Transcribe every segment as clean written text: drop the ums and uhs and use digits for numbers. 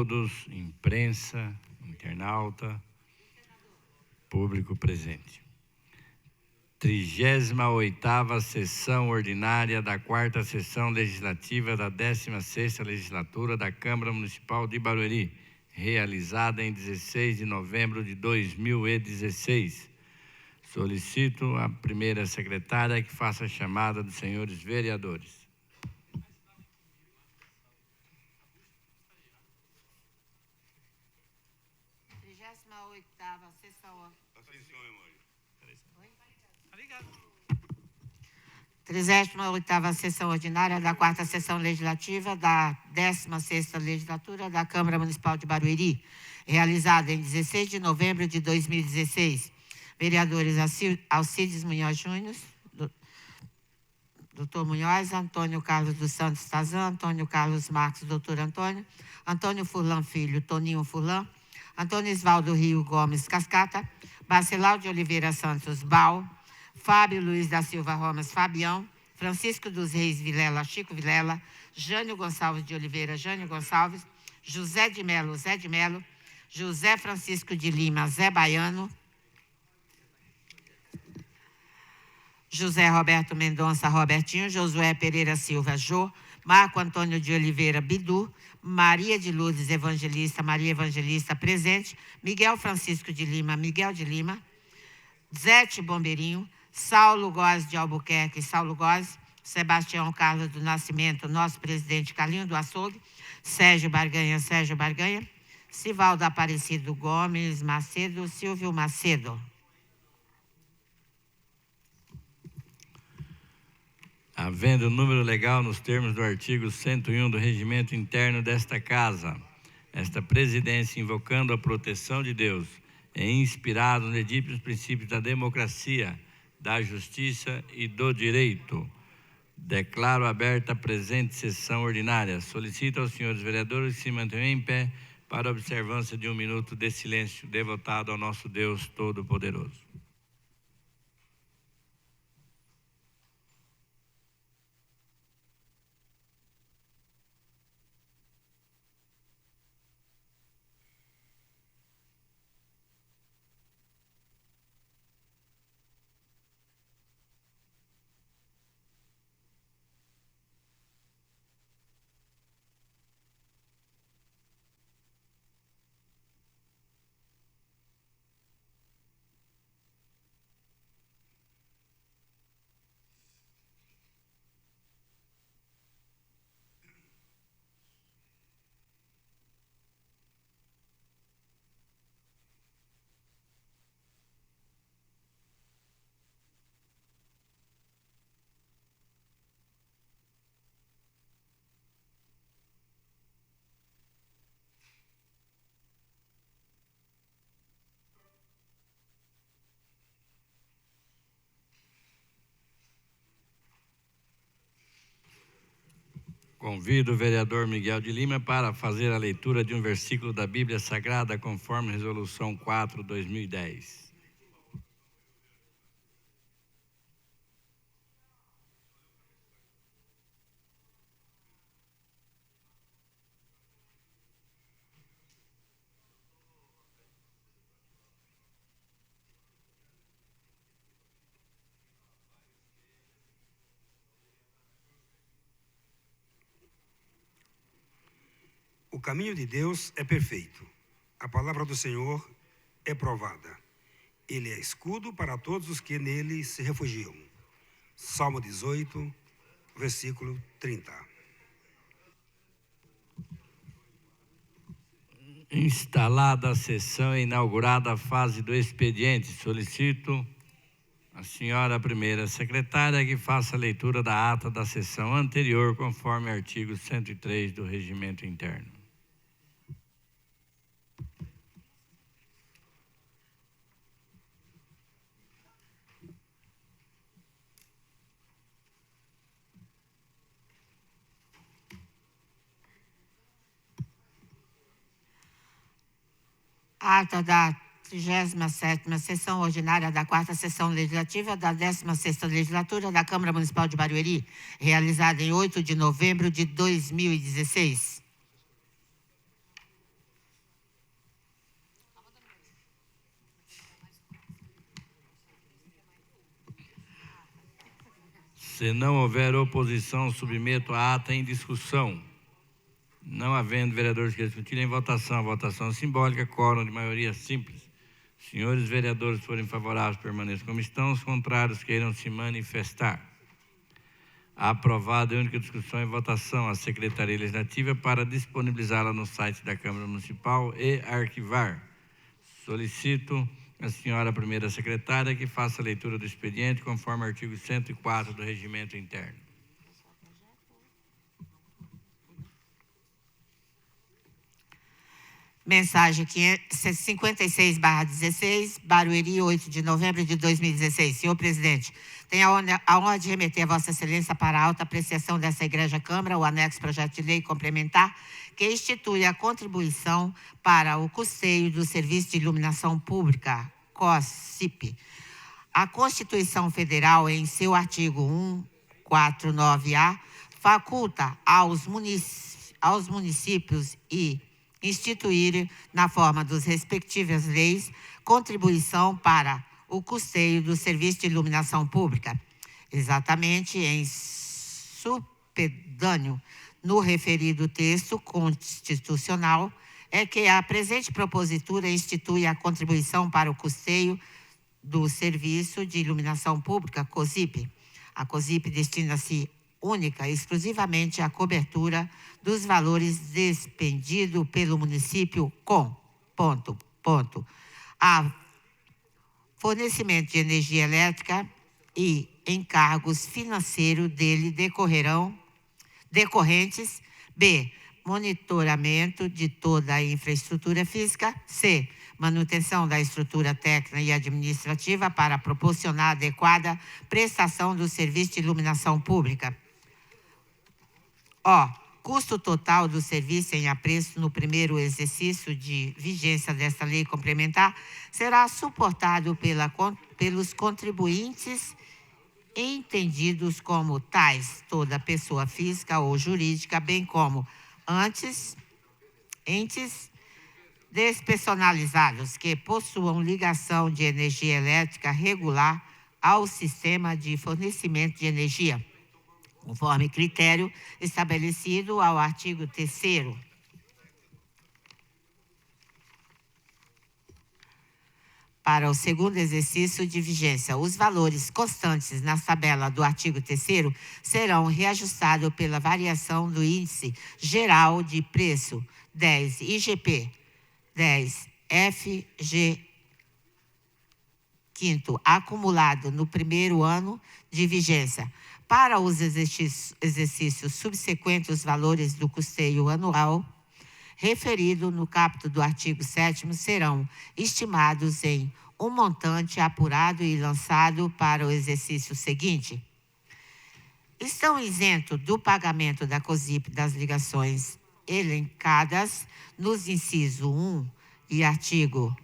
todos, imprensa, internauta, público presente. 38ª sessão ordinária da 4ª sessão legislativa da 16ª legislatura da Câmara Municipal de Barueri, realizada em 16 de novembro de 2016. Solicito a primeira secretária que faça a chamada dos senhores vereadores. Trigésima oitava sessão ordinária da 4ª sessão legislativa da 16ª legislatura da Câmara Municipal de Barueri, realizada em 16 de novembro de 2016. Vereadores Alcides Munhoz Júnior, doutor Munhoz, Antônio Carlos dos Santos Tazan, Antônio Carlos Marques, doutor Antônio, Antônio Furlan Filho, Toninho Furlan, Antônio Isvaldo Rio Gomes Cascata, Bacelau de Oliveira Santos Bal, Fábio Luiz da Silva Romas Fabião, Francisco dos Reis Vilela Chico Vilela, Jânio Gonçalves de Oliveira Jânio Gonçalves, José de Melo Zé de Melo, José Francisco de Lima Zé Baiano, José Roberto Mendonça Robertinho, Josué Pereira Silva Jô, Marco Antônio de Oliveira Bidu, Maria de Lourdes Evangelista Maria Evangelista presente, Miguel Francisco de Lima Miguel de Lima, Zete Bombeirinho, Saulo Góes de Albuquerque, Saulo Góes, Sebastião Carlos do Nascimento, nosso presidente Carlinho do Açougue, Sérgio Barganha, Sivaldo Aparecido Gomes Macedo, Silvio Macedo. Havendo número legal nos termos do artigo 101 do Regimento Interno desta Casa, esta presidência, invocando a proteção de Deus, é inspirado nos edípios princípios da democracia, da justiça e do direito. Declaro aberta a presente sessão ordinária. Solicito aos senhores vereadores que se mantenham em pé para a observância de 1 minuto de silêncio devotado ao nosso Deus Todo-Poderoso. Convido o vereador Miguel de Lima para fazer a leitura de um versículo da Bíblia Sagrada, conforme Resolução 4/2010. O caminho de Deus é perfeito. A palavra do Senhor é provada. Ele é escudo para todos os que nele se refugiam. Salmo 18, versículo 30. Instalada a sessão e inaugurada a fase do expediente, solicito a senhora primeira secretária que faça a leitura da ata da sessão anterior, conforme artigo 103 do Regimento Interno. Ata da 37ª sessão ordinária da 4ª sessão legislativa da 16ª legislatura da Câmara Municipal de Barueri, realizada em 8 de novembro de 2016. Se não houver oposição, submeto a ata em discussão. Não havendo vereadores que discutirem em votação, a votação simbólica, quórum de maioria simples. Senhores vereadores forem favoráveis, permaneçam como estão. Os contrários queiram se manifestar. Aprovada a única discussão e votação a Secretaria Legislativa para disponibilizá-la no site da Câmara Municipal e arquivar. Solicito a senhora primeira secretária que faça a leitura do expediente conforme o artigo 104 do Regimento Interno. Mensagem 56/16, Barueri, 8 de novembro de 2016. Senhor presidente, tenho a honra de remeter a Vossa Excelência para a alta apreciação dessa Igreja Câmara o anexo projeto de lei complementar que institui a contribuição para o custeio do Serviço de Iluminação Pública, COSIP. A Constituição Federal, em seu artigo 149-A, faculta aos municípios e instituir, na forma dos respectivas leis, contribuição para o custeio do serviço de iluminação pública. Exatamente em supedâneo no referido texto constitucional, é que a presente propositura institui a contribuição para o custeio do Serviço de Iluminação Pública, COSIP. A COSIP destina-se única e exclusivamente à cobertura dos valores despendidos pelo município com, a fornecimento de energia elétrica e encargos financeiros dele decorrentes, B, monitoramento de toda a infraestrutura física, C, manutenção da estrutura técnica e administrativa para proporcionar adequada prestação do serviço de iluminação pública. O, custo total do serviço em apreço no primeiro exercício de vigência desta lei complementar será suportado pelos contribuintes entendidos como tais, toda pessoa física ou jurídica, bem como entes despersonalizados que possuam ligação de energia elétrica regular ao sistema de fornecimento de energia, conforme critério estabelecido ao artigo 3º. Para o segundo exercício de vigência, os valores constantes na tabela do artigo 3º serão reajustados pela variação do índice geral de preço 10 IGP, 10 FG quinto acumulado no primeiro ano de vigência. Para os exercícios subsequentes, os valores do custeio anual referido no caput do artigo 7º serão estimados em um montante apurado e lançado para o exercício seguinte. Estão isentos do pagamento da COSIP das ligações elencadas nos inciso 1 e artigo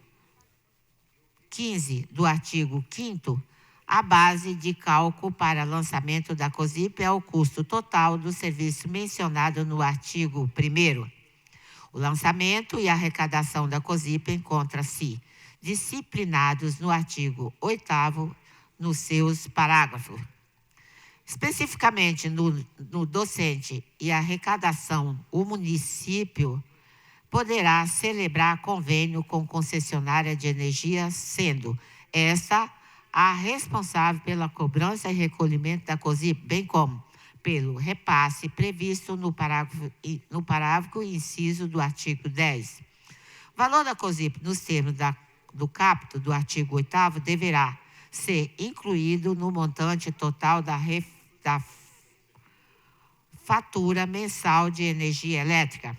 15 do artigo 5º, a base de cálculo para lançamento da COSIP é o custo total do serviço mencionado no artigo 1º. O lançamento e a arrecadação da COSIP encontram-se disciplinados no artigo 8º, nos seus parágrafos. Especificamente no docente e arrecadação, o município poderá celebrar convênio com concessionária de energia, sendo esta a responsável pela cobrança e recolhimento da COSIP, bem como pelo repasse previsto no parágrafo inciso do artigo 10. O valor da COSIP nos termos do caput do artigo 8º deverá ser incluído no montante total da fatura mensal de energia elétrica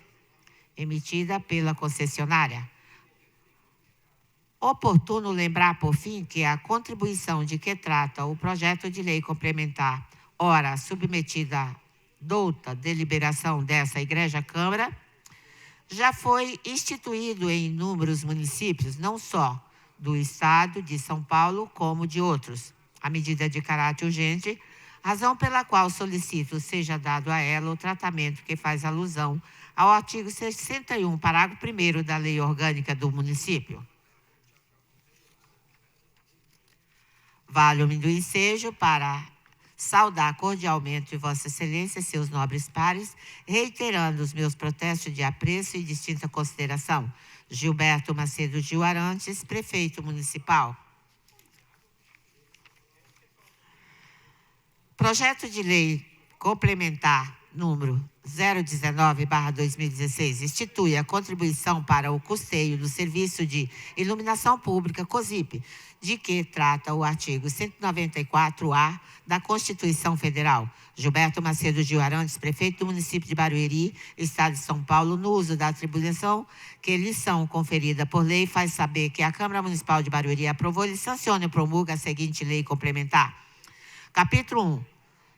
emitida pela concessionária. Oportuno lembrar, por fim, que a contribuição de que trata o projeto de lei complementar, ora submetida à douta deliberação dessa Igreja Câmara, já foi instituído em inúmeros municípios, não só do Estado de São Paulo, como de outros. A medida de caráter urgente, razão pela qual solicito seja dado a ela o tratamento que faz alusão ao artigo 61, parágrafo 1º da Lei Orgânica do Município. Valho-me do ensejo para saudar cordialmente Vossa Excelência e seus nobres pares, reiterando os meus protestos de apreço e distinta consideração. Gilberto Macedo Gil Arantes, Prefeito Municipal. Projeto de Lei Complementar número 019/2016 institui a contribuição para o custeio do Serviço de Iluminação Pública, COSIP, de que trata o artigo 194-A da Constituição Federal. Gilberto Macedo Gil Arantes, prefeito do município de Barueri, Estado de São Paulo, no uso da atribuição que lhe são conferida por lei, faz saber que a Câmara Municipal de Barueri aprovou e sanciona e promulga a seguinte lei complementar. Capítulo 1.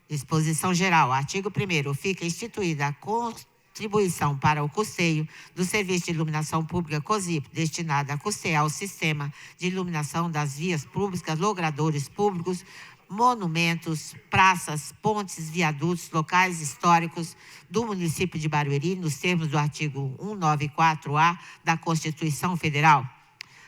Disposição geral. Artigo 1º. Fica instituída a contribuição para o custeio do Serviço de Iluminação Pública COSIP, destinada a custear o sistema de iluminação das vias públicas, logradouros públicos, monumentos, praças, pontes, viadutos, locais históricos do município de Barueri, nos termos do artigo 194-A da Constituição Federal.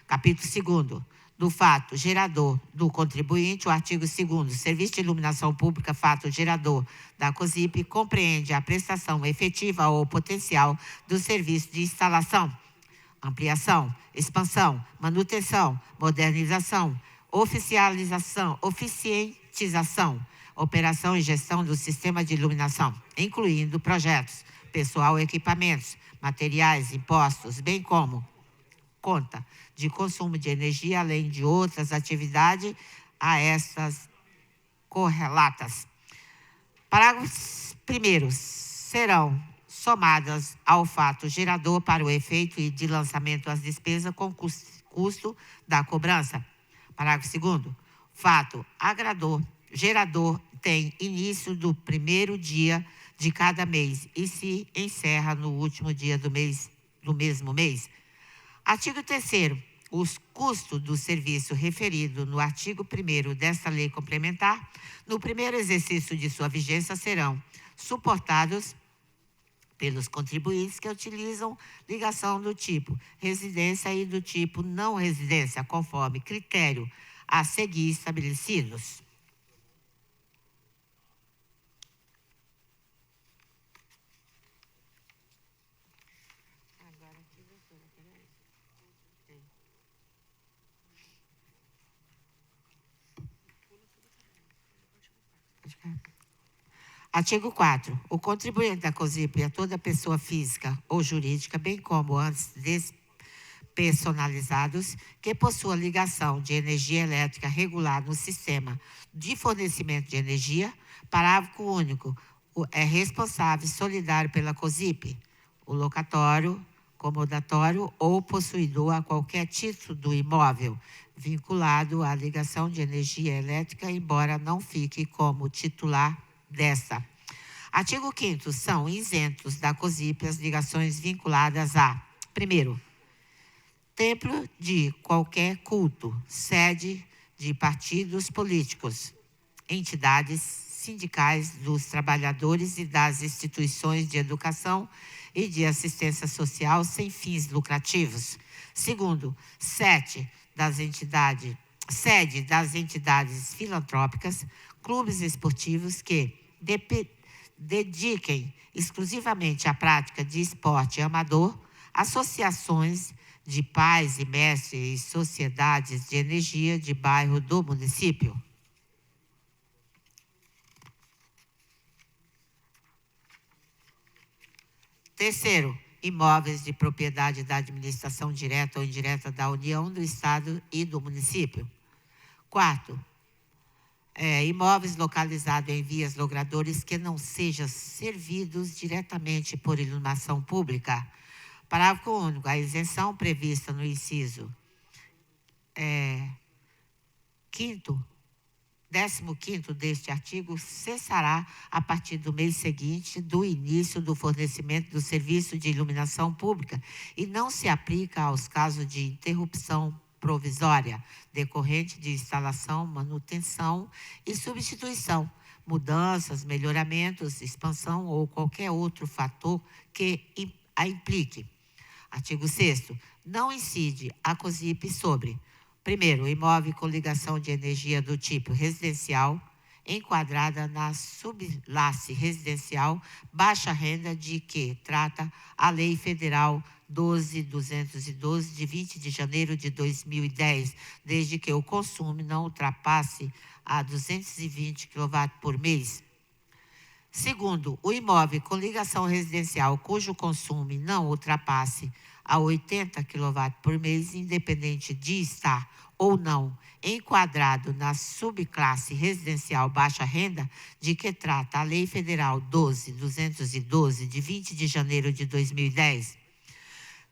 Capítulo 2º. Do fato gerador do contribuinte, o artigo 2º, Serviço de Iluminação Pública, fato gerador da COSIP, compreende a prestação efetiva ou potencial do serviço de instalação, ampliação, expansão, manutenção, modernização, eficientização, operação e gestão do sistema de iluminação, incluindo projetos, pessoal, equipamentos, materiais, impostos, bem como conta de consumo de energia, além de outras atividades a estas correlatas. Parágrafos 1º. Serão somadas ao fato gerador para o efeito e de lançamento as despesas com custo da cobrança. Parágrafo 2º. Fato gerador tem início do primeiro dia de cada mês e se encerra no último dia do mesmo mês. Artigo 3º. Os custos do serviço referido no artigo 1º desta lei complementar, no primeiro exercício de sua vigência, serão suportados pelos contribuintes que utilizam ligação do tipo residência e do tipo não residência, conforme critério a seguir estabelecidos. Artigo 4º. O contribuinte da COSIP é toda pessoa física ou jurídica, bem como antes despersonalizados, que possua ligação de energia elétrica regular no sistema de fornecimento de energia. Parágrafo único. É responsável solidário pela COSIP, o locatório, comodatório ou possuidor a qualquer título do imóvel vinculado à ligação de energia elétrica, embora não fique como titular desta. Artigo 5º. São isentos da COSIP as ligações vinculadas a: primeiro, templo de qualquer culto, sede de partidos políticos, entidades sindicais dos trabalhadores e das instituições de educação e de assistência social sem fins lucrativos. Segundo, sede das entidades filantrópicas, clubes esportivos que dediquem exclusivamente à prática de esporte amador, associações de pais e mestres e sociedades de energia de bairro do município. Terceiro, imóveis de propriedade da administração direta ou indireta da União, do Estado e do município. Quarto, imóveis localizados em vias logradouras que não sejam servidos diretamente por iluminação pública. Parágrafo único. A isenção prevista no inciso 15º deste artigo cessará a partir do mês seguinte do início do fornecimento do serviço de iluminação pública e não se aplica aos casos de interrupção provisória, decorrente de instalação, manutenção e substituição, mudanças, melhoramentos, expansão ou qualquer outro fator que a implique. Artigo 6º. Não incide a COSIP sobre: primeiro, imóvel com ligação de energia do tipo residencial, enquadrada na subclasse residencial baixa renda de que trata a Lei Federal 12.212, de 20 de janeiro de 2010, desde que o consumo não ultrapasse a 220 kW por mês. Segundo, o imóvel com ligação residencial cujo consumo não ultrapasse a 80 kW por mês, independente de estar ou não enquadrado na subclasse residencial baixa renda, de que trata a Lei Federal 12.212, de 20 de janeiro de 2010.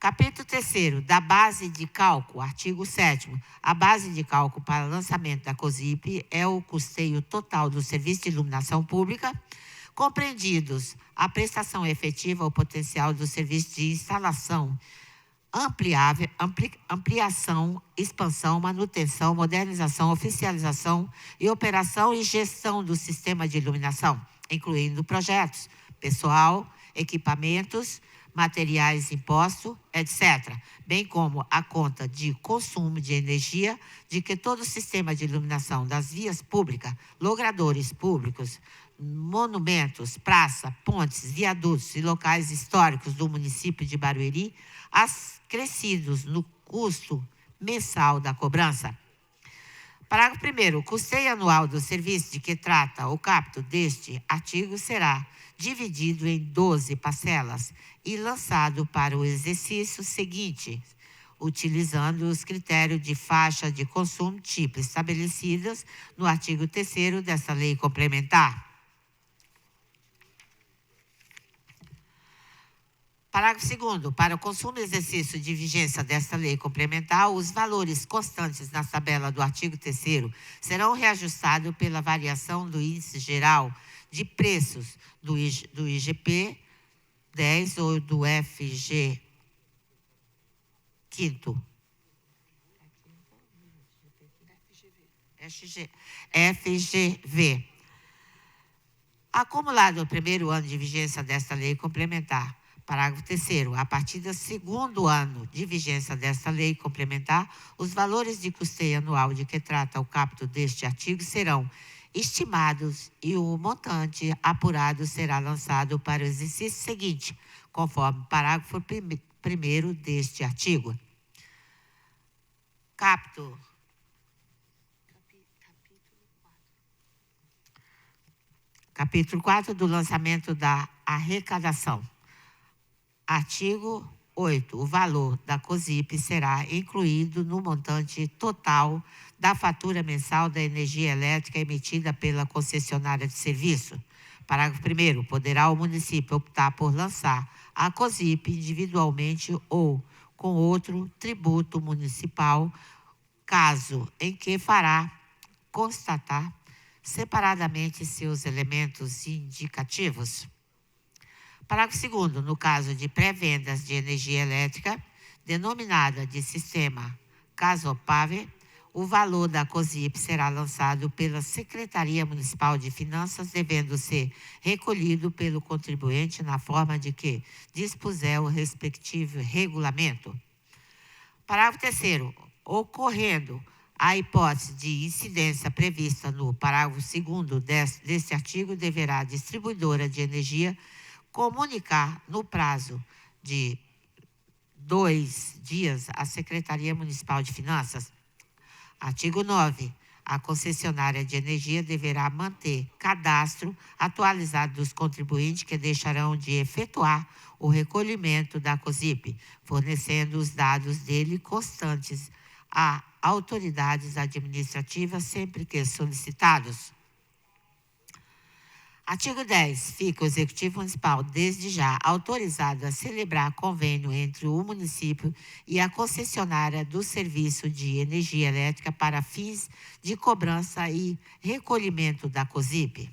Capítulo 3º, da base de cálculo, artigo 7º. A base de cálculo para lançamento da COSIP é o custeio total do serviço de iluminação pública, compreendidos a prestação efetiva ou potencial do serviço de instalação, ampliação, expansão, manutenção, modernização, oficialização e operação e gestão do sistema de iluminação, incluindo projetos, pessoal, equipamentos, materiais impostos, etc., bem como a conta de consumo de energia de que todo o sistema de iluminação das vias públicas, logradores públicos, monumentos, praça, pontes, viadutos e locais históricos do município de Barueri, acrescidos no custo mensal da cobrança. Parágrafo 1º. O custeio anual do serviço de que trata o caput deste artigo será dividido em 12 parcelas e lançado para o exercício seguinte, utilizando os critérios de faixa de consumo tipo estabelecidos no artigo 3º desta lei complementar. Parágrafo 2º. Para o consumo e exercício de vigência desta lei complementar, os valores constantes na tabela do artigo 3º serão reajustados pela variação do índice geral de preços do IGP 10 ou do FG 5º. FGV. Acumulado o primeiro ano de vigência desta lei complementar. Parágrafo 3º. A partir do segundo ano de vigência desta lei complementar, os valores de custeio anual de que trata o caput deste artigo serão estimados e o montante apurado será lançado para o exercício seguinte, conforme o parágrafo 1º deste artigo. Caput. Capítulo 4 do lançamento da arrecadação. Artigo 8. O valor da COSIP será incluído no montante total da fatura mensal da energia elétrica emitida pela concessionária de serviço. Parágrafo 1º. Poderá o município optar por lançar a COSIP individualmente ou com outro tributo municipal, caso em que fará constatar separadamente seus elementos indicativos. Parágrafo 2º. No caso de pré-vendas de energia elétrica, denominada de sistema Casopave, o valor da COSIP será lançado pela Secretaria Municipal de Finanças, devendo ser recolhido pelo contribuinte na forma de que dispuser o respectivo regulamento. Parágrafo 3º. Ocorrendo a hipótese de incidência prevista no parágrafo 2º deste artigo, deverá a distribuidora de energia comunicar no prazo de 2 dias à Secretaria Municipal de Finanças. Artigo 9. A concessionária de energia deverá manter cadastro atualizado dos contribuintes que deixarão de efetuar o recolhimento da COSIP, fornecendo os dados dele constantes a autoridades administrativas sempre que solicitados. Artigo 10. Fica o Executivo Municipal, desde já, autorizado a celebrar convênio entre o município e a concessionária do serviço de energia elétrica para fins de cobrança e recolhimento da COSIP.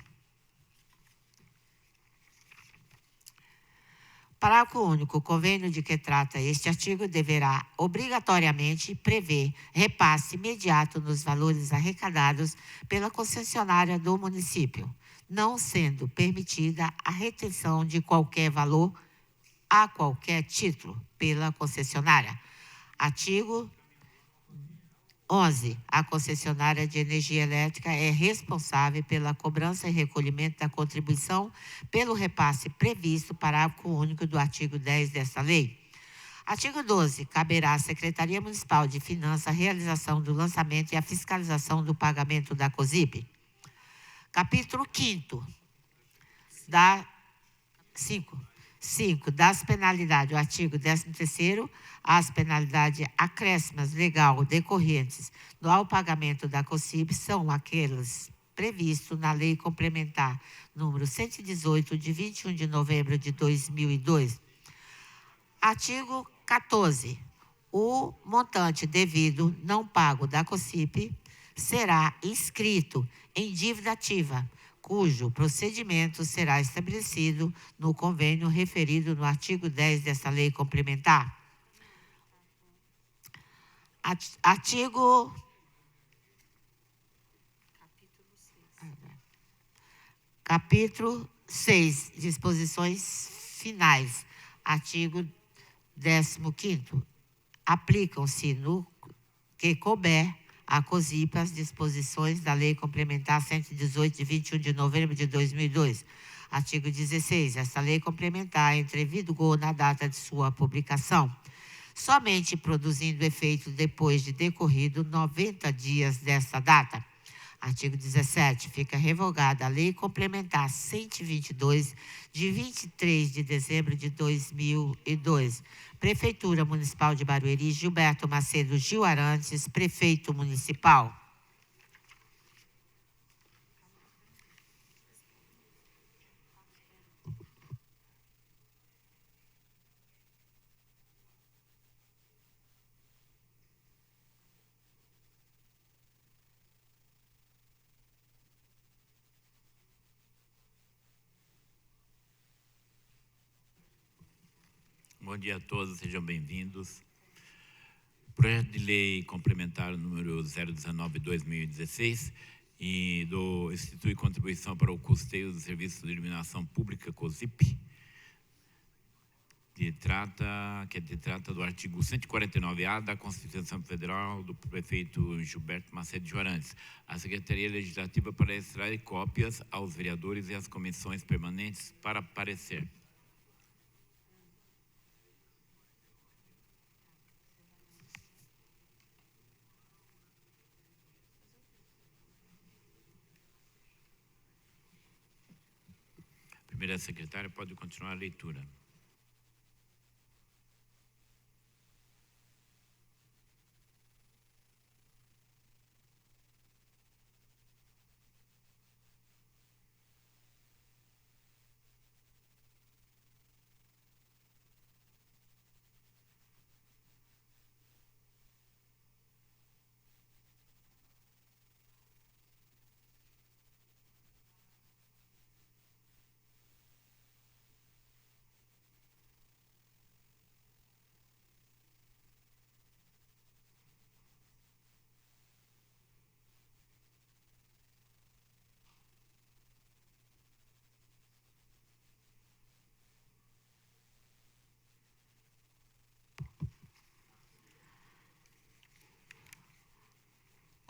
Parágrafo único. O convênio de que trata este artigo deverá obrigatoriamente prever repasse imediato nos valores arrecadados pela concessionária do município, não sendo permitida a retenção de qualquer valor a qualquer título pela concessionária. Artigo 11. A concessionária de energia elétrica é responsável pela cobrança e recolhimento da contribuição pelo repasse previsto, parágrafo único do artigo 10 desta lei. Artigo 12. Caberá à Secretaria Municipal de Finanças a realização do lançamento e a fiscalização do pagamento da COSIP. Capítulo 5º. 5. Das penalidades. O artigo 13º. As penalidades acréscimas legal decorrentes do pagamento da COSIP são aquelas previstas na Lei Complementar número 118, de 21 de novembro de 2002. Artigo 14. O montante devido não pago da COSIP será inscrito em dívida ativa, cujo procedimento será estabelecido no convênio referido no artigo 10 desta lei complementar. Capítulo 6. Disposições finais. Artigo 15º. Aplicam-se no que couber a COSIP as disposições da Lei Complementar 118, de 21 de novembro de 2002. Artigo 16. Esta lei complementar entra em vigor na data de sua publicação, somente produzindo efeito depois de decorrido 90 dias desta data. Artigo 17. Fica revogada a Lei Complementar 122, de 23 de dezembro de 2002. Prefeitura Municipal de Barueri, Gilberto Macedo Gil Arantes, Prefeito Municipal. Bom dia a todos, sejam bem-vindos. O projeto de lei complementar número 019/2016 institui contribuição para o custeio do Serviço de Iluminação Pública, COSIP, que trata do artigo 149-A da Constituição Federal do prefeito Gilberto Macedo Gil Arantes. A Secretaria Legislativa para extrair cópias aos vereadores e às comissões permanentes para parecer. Primeira secretária, pode continuar a leitura.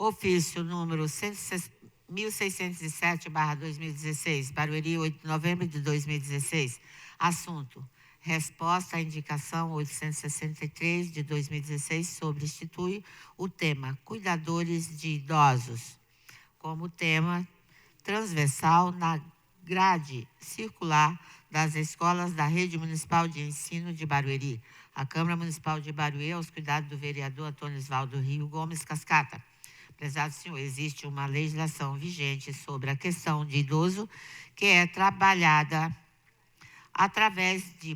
Ofício número 1607/2016, Barueri, 8 de novembro de 2016. Assunto: resposta à indicação 863 de 2016 sobre institui o tema Cuidadores de Idosos como tema transversal na grade circular das escolas da Rede Municipal de Ensino de Barueri. A Câmara Municipal de Barueri, aos cuidados do vereador Antônio Osvaldo Rio Gomes Cascata. Prezado senhor, existe uma legislação vigente sobre a questão de idoso que é trabalhada através de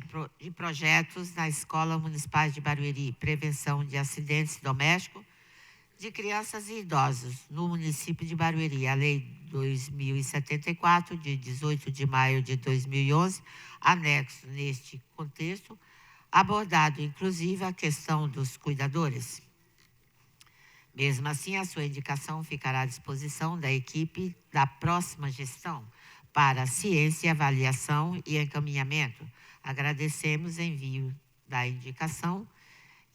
projetos na Escola Municipal de Barueri, prevenção de acidentes domésticos de crianças e idosos no município de Barueri. A Lei 2074, de 18 de maio de 2011, anexo neste contexto, abordado inclusive a questão dos cuidadores. Mesmo assim, a sua indicação ficará à disposição da equipe da próxima gestão para ciência, avaliação e encaminhamento. Agradecemos o envio da indicação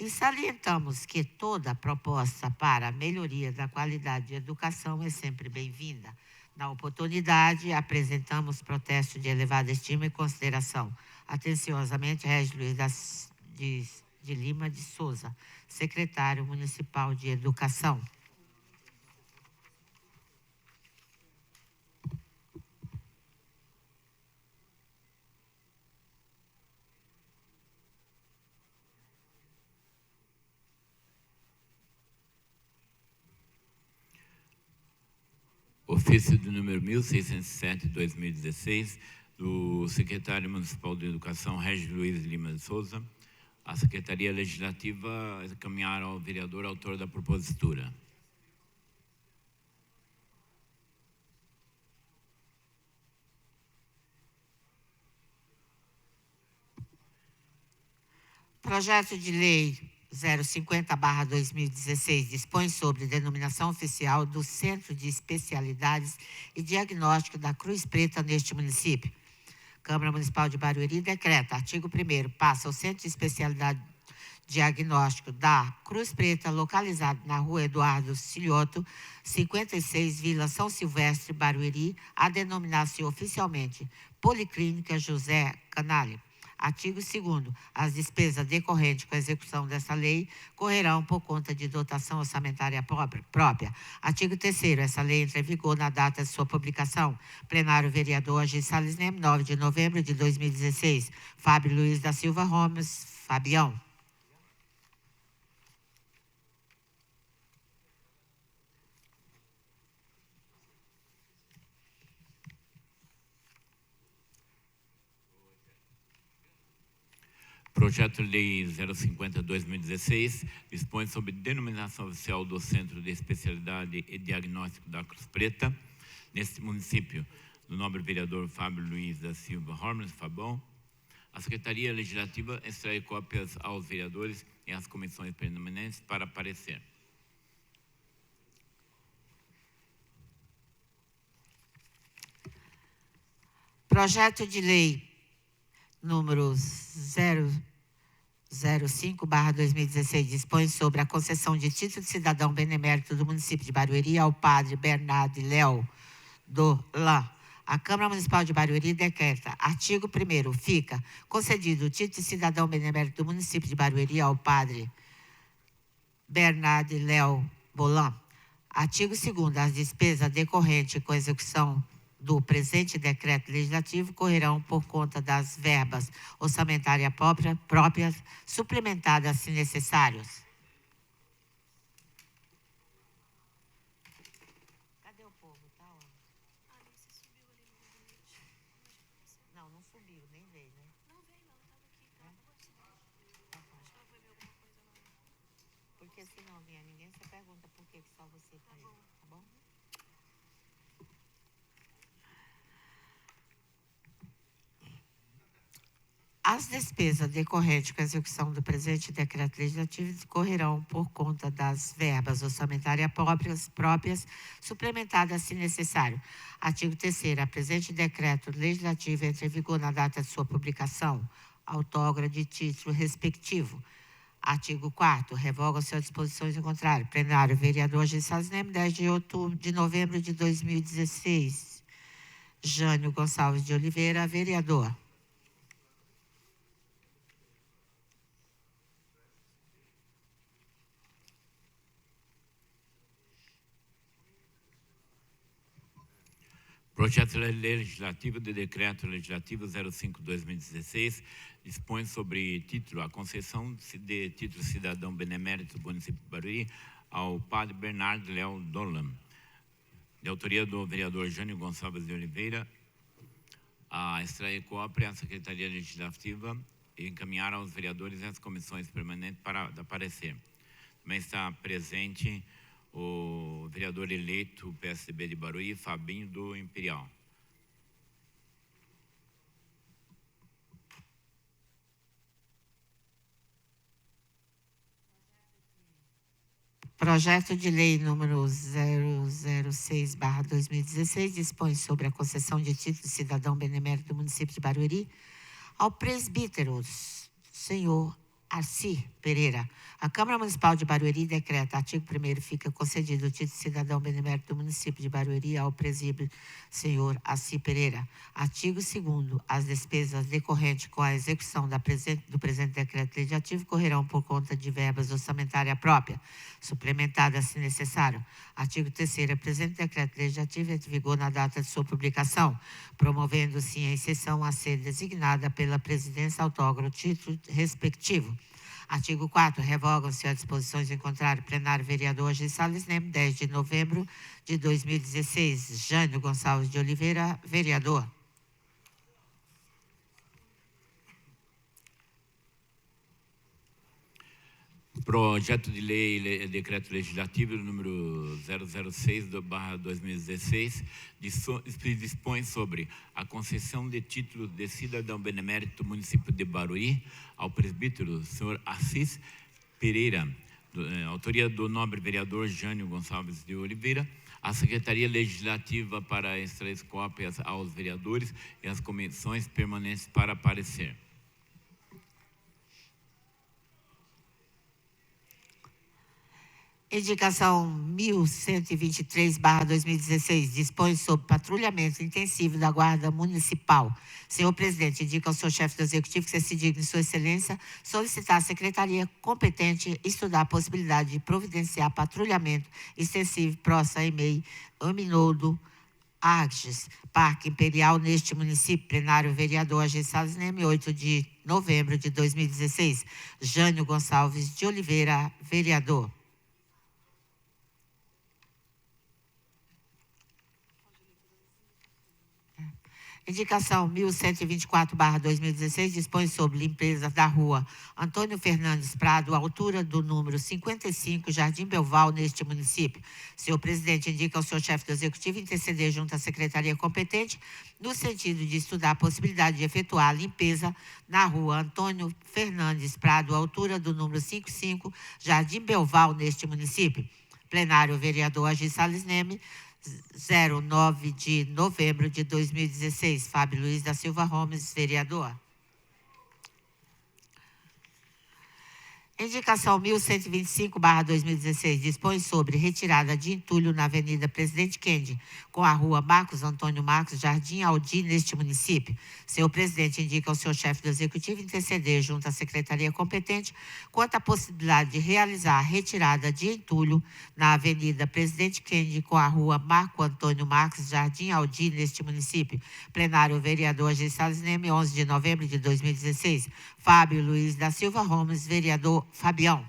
E salientamos que toda proposta para a melhoria da qualidade de educação é sempre bem-vinda. Na oportunidade, apresentamos protesto de elevada estima e consideração. Atenciosamente, Régio Luiz de Lima de Souza, secretário municipal de Educação. Ofício do número 1607, 2016, do secretário municipal de Educação, Régio Luiz de Lima de Souza. A Secretaria Legislativa encaminhar ao vereador autor da propositura. Projeto de Lei 050/2016 dispõe sobre denominação oficial do Centro de Especialidades e Diagnóstico da Cruz Preta neste município. Câmara Municipal de Barueri decreta, artigo 1º, passa ao Centro de Especialidade Diagnóstico da Cruz Preta, localizado na Rua Eduardo Cilhoto, 56, Vila São Silvestre, Barueri, a denominar-se oficialmente Policlínica José Canalha. Artigo 2º. As despesas decorrentes com a execução dessa lei correrão por conta de dotação orçamentária própria. Artigo 3º. Essa lei entra em vigor na data de sua publicação. Plenário vereador Agir Salles Leme, 9 de novembro de 2016. Fábio Luiz da Silva Gomes, Fabião. Projeto de Lei 050/2016 dispõe sobre denominação oficial do Centro de Especialidade e Diagnóstico da Cruz Preta, neste município, do nobre vereador Fábio Luiz da Silva Gomes, Fabão. A Secretaria Legislativa extrai cópias aos vereadores e às comissões permanentes para parecer. Projeto de Lei número 005/2016 dispõe sobre a concessão de título de cidadão benemérito do município de Barueri ao padre Bernardo Léo Dolan. A Câmara Municipal de Barueri decreta, artigo 1º, fica concedido o título de cidadão benemérito do município de Barueri ao padre Bernardo Léo Dolan. Artigo 2º, as despesas decorrentes com a execução do presente decreto legislativo correrão por conta das verbas orçamentárias próprias, suplementadas se necessários. Cadê o povo? Tá onde? Você subiu ali no gabinete. Não, não subiu, nem veio, né? Não veio, não. Tava aqui. Acho que ela foi ver alguma coisa lá. Porque se não vier ninguém, você pergunta por que só você tá aí, tá bom? As despesas decorrentes com a execução do presente decreto legislativo correrão por conta das verbas orçamentárias próprias, suplementadas se necessário. Artigo 3º. A presente decreto legislativo entra em vigor na data de sua publicação, autógrafo de título respectivo. Artigo 4º. Revoga-se as disposições em contrário. Plenário vereador Agir Salles Leme, 10 de novembro de 2016. Jânio Gonçalves de Oliveira, vereador. Projeto Legislativo de Decreto Legislativo 05/2016 dispõe sobre título, a concessão de título cidadão benemérito do município de Barueri ao padre Bernardo Léo Dolan. De autoria do vereador Jânio Gonçalves de Oliveira, a extrair cópia à Secretaria Legislativa e encaminhar aos vereadores e às comissões permanentes para parecer. Também está presente o vereador eleito PSDB de Barueri, Fabinho do Imperial. Projeto de Lei número 006/2016 dispõe sobre a concessão de título de cidadão benemérito do município de Barueri ao presbítero senhor Arci Pereira. A Câmara Municipal de Barueri decreta, artigo 1º, fica concedido o título de cidadão benemérito do município de Barueri ao presídio senhor Arci Pereira. Artigo 2º, as despesas decorrentes com a execução do presente decreto legislativo correrão por conta de verbas orçamentárias próprias, suplementadas se necessário. Artigo 3º, o presente decreto legislativo entra em vigor na data de sua publicação, promovendo-se em exceção a ser designada pela presidência autógrafa o título respectivo. Artigo 4º, revogam-se as disposições em contrário plenário vereador G. Salles Leme, 10 de novembro de 2016. Jânio Gonçalves de Oliveira, vereador. Projeto de lei, decreto legislativo número 006/2016, dispõe sobre a concessão de título de cidadão benemérito do município de Barueri ao presbítero senhor Assis Pereira, autoria do nobre vereador Jânio Gonçalves de Oliveira. A Secretaria Legislativa para extrair cópias aos vereadores e às comissões permanentes para parecer. Indicação 1123/2016, dispõe sobre patrulhamento intensivo da Guarda Municipal. Senhor presidente, indica ao senhor chefe do Executivo que se digne, Sua Excelência, solicitar à Secretaria competente estudar a possibilidade de providenciar patrulhamento extensivo próximo a EMEI, Aminodo, Arges, Parque Imperial, neste município. Plenário vereador G. Salles Leme, 8 de novembro de 2016. Jânio Gonçalves de Oliveira, vereador. Indicação 1124/2016, dispõe sobre limpeza da rua Antônio Fernandes Prado, altura do número 55, Jardim Belval, neste município. Senhor presidente, indica ao senhor chefe do Executivo interceder junto à secretaria competente no sentido de estudar a possibilidade de efetuar a limpeza na rua Antônio Fernandes Prado, altura do número 55, Jardim Belval, neste município. Plenário vereador Agir Salles Leme, 09 de novembro de 2016. Fábio Luiz da Silva Gomes, vereador. Indicação 1125/2016, dispõe sobre retirada de entulho na Avenida Presidente Kennedy, com a rua Marcos Antônio Marcos, Jardim Aldi, neste município. Senhor presidente, indica ao senhor chefe do Executivo interceder junto à secretaria competente quanto à possibilidade de realizar a retirada de entulho na Avenida Presidente Kennedy, com a rua Marco Antônio Marcos, Jardim Aldi, neste município. Plenário vereador G. Salles Leme, 11 de novembro de 2016. Fábio Luiz da Silva Gomes, vereador Fabião.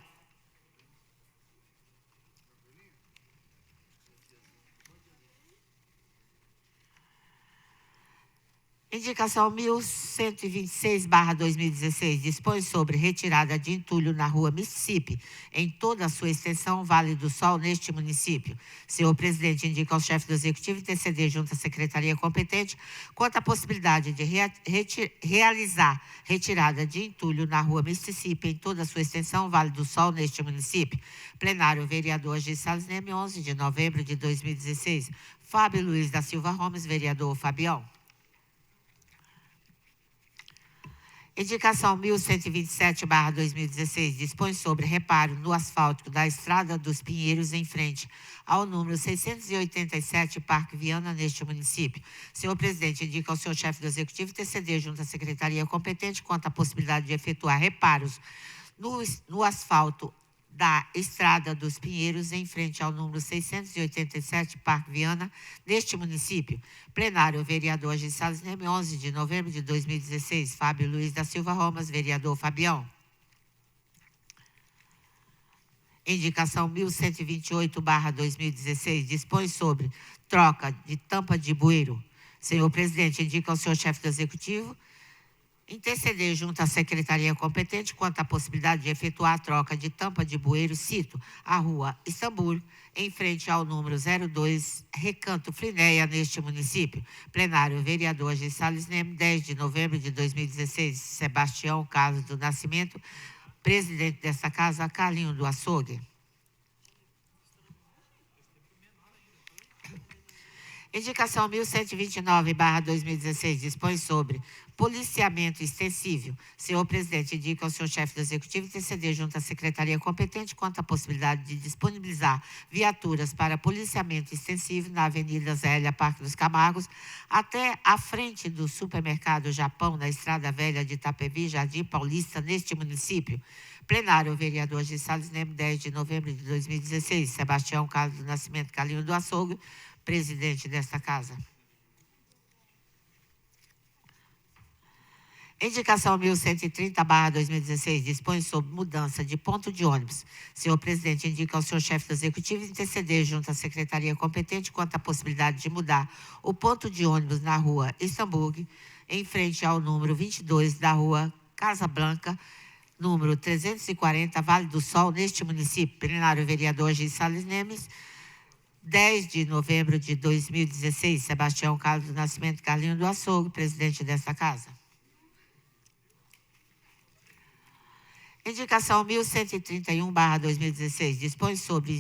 Indicação 1126/2016, dispõe sobre retirada de entulho na rua Mississippi, em toda a sua extensão, Vale do Sol, neste município. Senhor presidente, indica ao chefe do Executivo interceder junto à secretaria competente quanto à possibilidade de realizar retirada de entulho na rua Mississippi, em toda a sua extensão, Vale do Sol, neste município. Plenário vereador G. Salles Leme, 11 de novembro de 2016. Fábio Luiz da Silva Gomes, vereador Fabião. Indicação 1127/2016, dispõe sobre reparo no asfáltico da Estrada dos Pinheiros, em frente ao número 687, Parque Viana, neste município. Senhor presidente, indica ao senhor chefe do Executivo interceder junto à secretaria competente quanto à possibilidade de efetuar reparos no asfalto da Estrada dos Pinheiros, em frente ao número 687, Parque Viana, neste município. Plenário vereador Agir Salles Leme, 11 de novembro de 2016. Fábio Luiz da Silva Gomes, vereador Fabião. Indicação 1128/2016, dispõe sobre troca de tampa de bueiro. Senhor presidente, indica ao senhor chefe do Executivo interceder junto à secretaria competente quanto à possibilidade de efetuar a troca de tampa de bueiro, cito, a rua Istambul, em frente ao número 02, Recanto Frinéia, neste município. Plenário vereador Agir Salles Leme, 10 de novembro de 2016. Sebastião Carlos do Nascimento, presidente desta casa, Carlinho do Açougue. Indicação 1129/2016 dispõe sobre policiamento extensível. Senhor presidente, indica ao senhor chefe do executivo interceder junto à secretaria competente quanto à possibilidade de disponibilizar viaturas para policiamento extensivo na Avenida Zélia Parque dos Camargos, até à frente do supermercado Japão, na Estrada Velha de Itapevi, Jardim Paulista, neste município. Plenário, vereador de Salles Neme, 10 de novembro de 2016. Sebastião Carlos do Nascimento Carlinho do Açougue, presidente desta casa. Indicação 1130/2016 dispõe sobre mudança de ponto de ônibus. Senhor presidente, indica ao senhor chefe do executivo interceder junto à secretaria competente quanto à possibilidade de mudar o ponto de ônibus na rua Istambul, em frente ao número 22 da rua Casa Blanca, número 340, Vale do Sol, neste município. Plenário, vereador de Salles Nemes, 10 de novembro de 2016. Sebastião Carlos do Nascimento Carlinho do Açougue, presidente desta casa. Indicação 1131/2016 dispõe sobre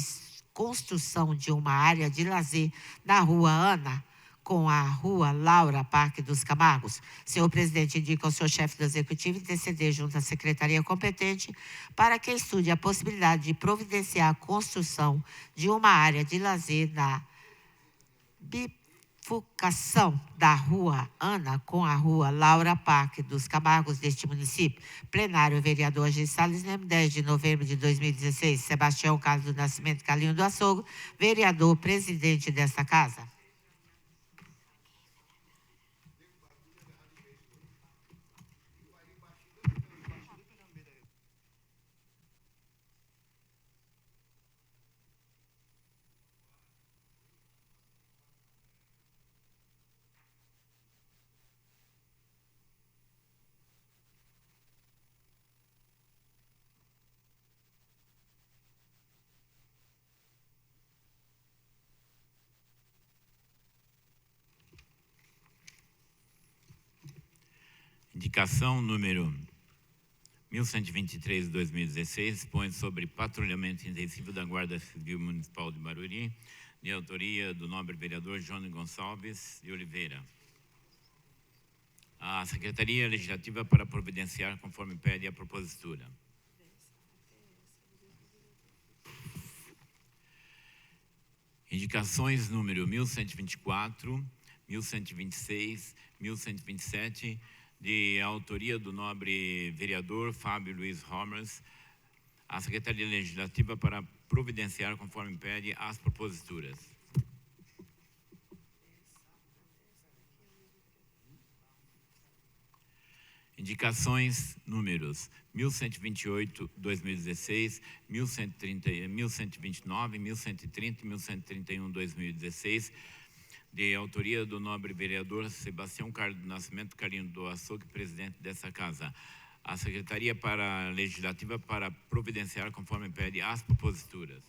construção de uma área de lazer na rua Ana com a rua Laura Parque dos Camargos. Senhor presidente, indica ao senhor chefe do executivo interceder junto à secretaria competente para que estude a possibilidade de providenciar a construção de uma área de lazer na bifurcação da rua Ana com a rua Laura Parque dos Camargos deste município. Plenário, vereador de Salles Neme, 10 de novembro de 2016. Sebastião Carlos do Nascimento Carlinho do Açougue, vereador presidente desta casa. Indicação número 1123 de 2016 dispõe sobre patrulhamento intensivo da Guarda Civil Municipal de Barueri, de autoria do nobre vereador Johnny Gonçalves de Oliveira. A Secretaria Legislativa para providenciar conforme pede a propositura. Indicações número 1124, 1126, 1127, de autoria do nobre vereador Fábio Luiz Romers, a Secretaria Legislativa para providenciar conforme pede as proposituras. Indicações números 1128, 2016, 1130, 1129, 1130 e 1131, 2016, de autoria do nobre vereador Sebastião Carlos do Nascimento Carlinho do Açougue, presidente dessa casa. A Secretaria Legislativa para providenciar conforme pede as proposituras.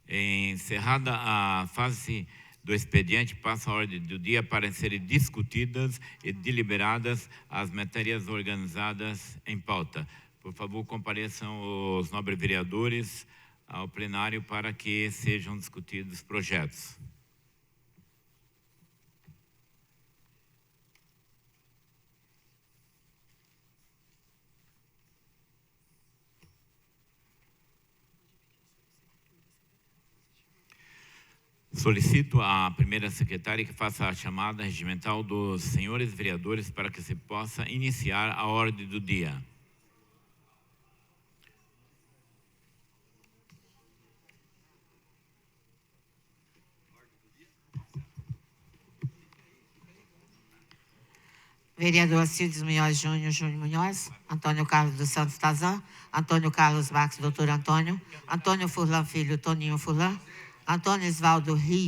Encerrada a fase do expediente, passa a ordem do dia para serem discutidas e deliberadas as matérias organizadas em pauta. Por favor, compareçam os nobres vereadores ao plenário para que sejam discutidos os projetos. Solicito à primeira secretária que faça a chamada regimental dos senhores vereadores para que se possa iniciar a ordem do dia. Vereador Alcides Munhoz Júnior, Júnior Munhoz, Antônio Carlos dos Santos Tazan, Antônio Carlos Marques, doutor Antônio, Antônio Furlan Filho, Toninho Furlan, Antônio Osvaldo Rio,